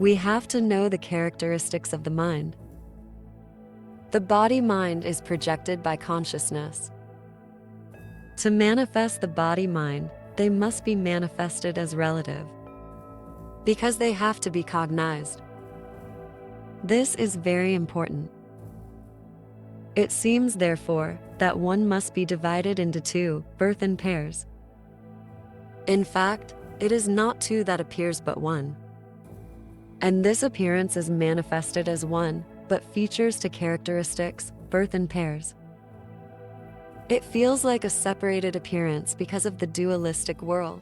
We have to know the characteristics of the mind. The body-mind is projected by consciousness. To manifest the body-mind, they must be manifested as relative, because they have to be cognized. This is very important. It seems, therefore, that one must be divided into two, birth in pairs. In fact, it is not two that appears but one. And this appearance is manifested as one, but features to characteristics, birth in pairs. It feels like a separated appearance because of the dualistic world.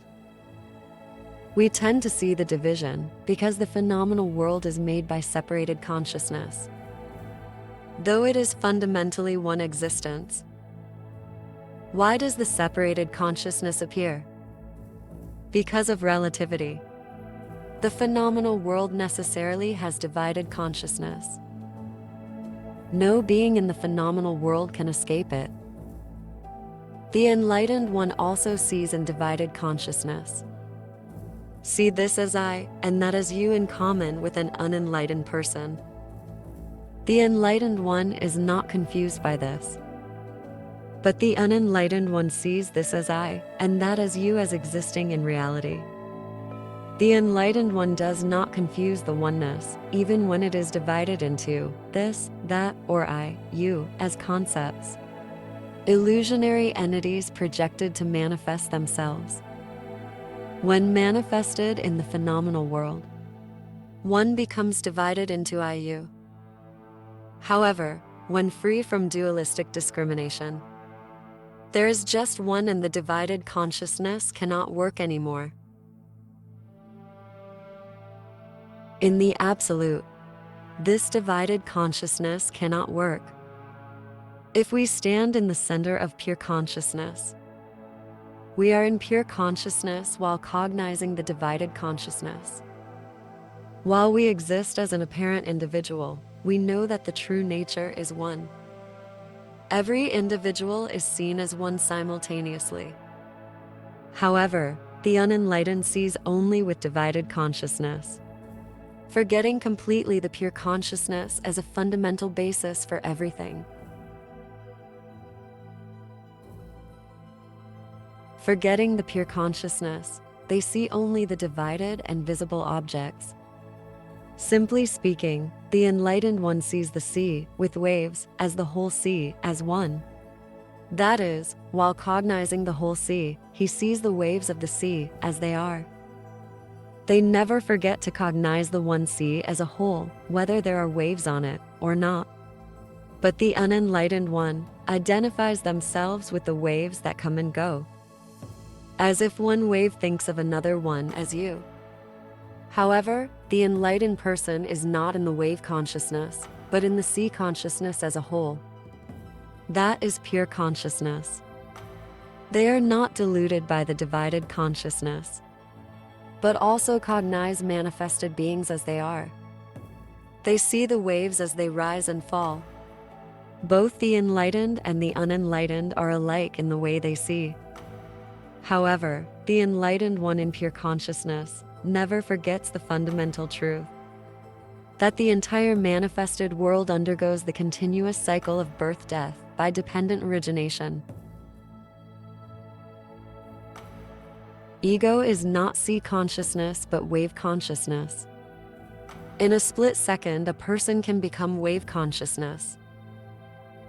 We tend to see the division because the phenomenal world is made by separated consciousness, though it is fundamentally one existence. Why does the separated consciousness appear? Because of relativity. The phenomenal world necessarily has divided consciousness. No being in the phenomenal world can escape it. The enlightened one also sees in divided consciousness. See this as I, and that as you in common with an unenlightened person. The enlightened one is not confused by this. But the unenlightened one sees this as I, and that as you as existing in reality. The enlightened one does not confuse the oneness, even when it is divided into this, that, or I, you, as concepts. Illusionary entities projected to manifest themselves. When manifested in the phenomenal world, one becomes divided into I, you. However, when free from dualistic discrimination, there is just one, and the divided consciousness cannot work anymore. In the absolute, this divided consciousness cannot work. If we stand in the center of pure consciousness, we are in pure consciousness while cognizing the divided consciousness. While we exist as an apparent individual, we know that the true nature is one. Every individual is seen as one simultaneously. However, the unenlightened sees only with divided consciousness, forgetting completely the pure consciousness as a fundamental basis for everything. Forgetting the pure consciousness, they see only the divided and visible objects. Simply speaking, the enlightened one sees the sea, with waves, as the whole sea, as one. That is, while cognizing the whole sea, he sees the waves of the sea as they are. They never forget to cognize the one sea as a whole, whether there are waves on it or not. But the unenlightened one identifies themselves with the waves that come and go, as if one wave thinks of another one as you. However, the enlightened person is not in the wave consciousness, but in the sea consciousness as a whole. That is pure consciousness. They are not deluded by the divided consciousness, but also cognize manifested beings as they are. They see the waves as they rise and fall. Both the enlightened and the unenlightened are alike in the way they see. However, the enlightened one in pure consciousness never forgets the fundamental truth, that the entire manifested world undergoes the continuous cycle of birth-death by dependent origination. Ego is not sea consciousness but wave consciousness. In a split second, a person can become wave consciousness,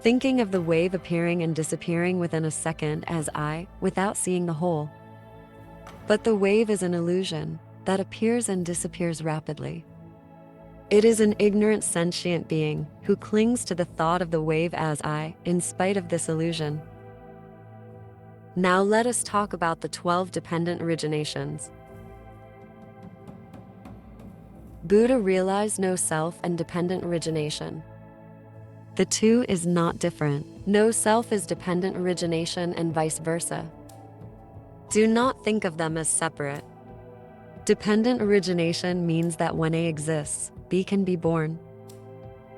thinking of the wave appearing and disappearing within a second as I, without seeing the whole. But the wave is an illusion that appears and disappears rapidly. It is an ignorant sentient being who clings to the thought of the wave as I, in spite of this illusion. Now let us talk about the 12 dependent originations. Buddha realized no self and dependent origination. The two is not different. No self is dependent origination and vice versa. Do not think of them as separate. Dependent origination means that when A exists, B can be born.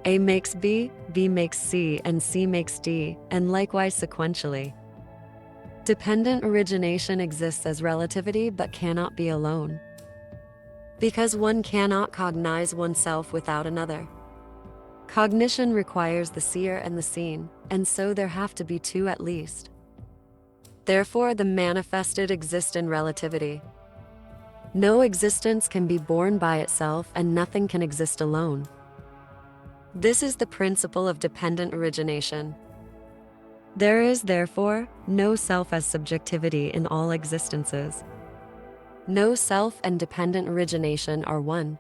A makes B, B makes C, and C makes D, and likewise sequentially. Dependent origination exists as relativity but cannot be alone. because one cannot cognize oneself without another. Cognition requires the seer and the seen, and so there have to be two at least. Therefore, the manifested exist in relativity. No existence can be born by itself, and nothing can exist alone. This is the principle of dependent origination. There is, therefore, no self as subjectivity in all existences. No self and dependent origination are one.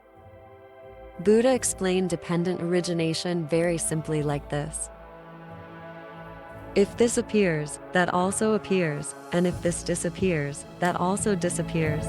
Buddha explained dependent origination very simply like this. If this appears, that also appears, and if this disappears, that also disappears.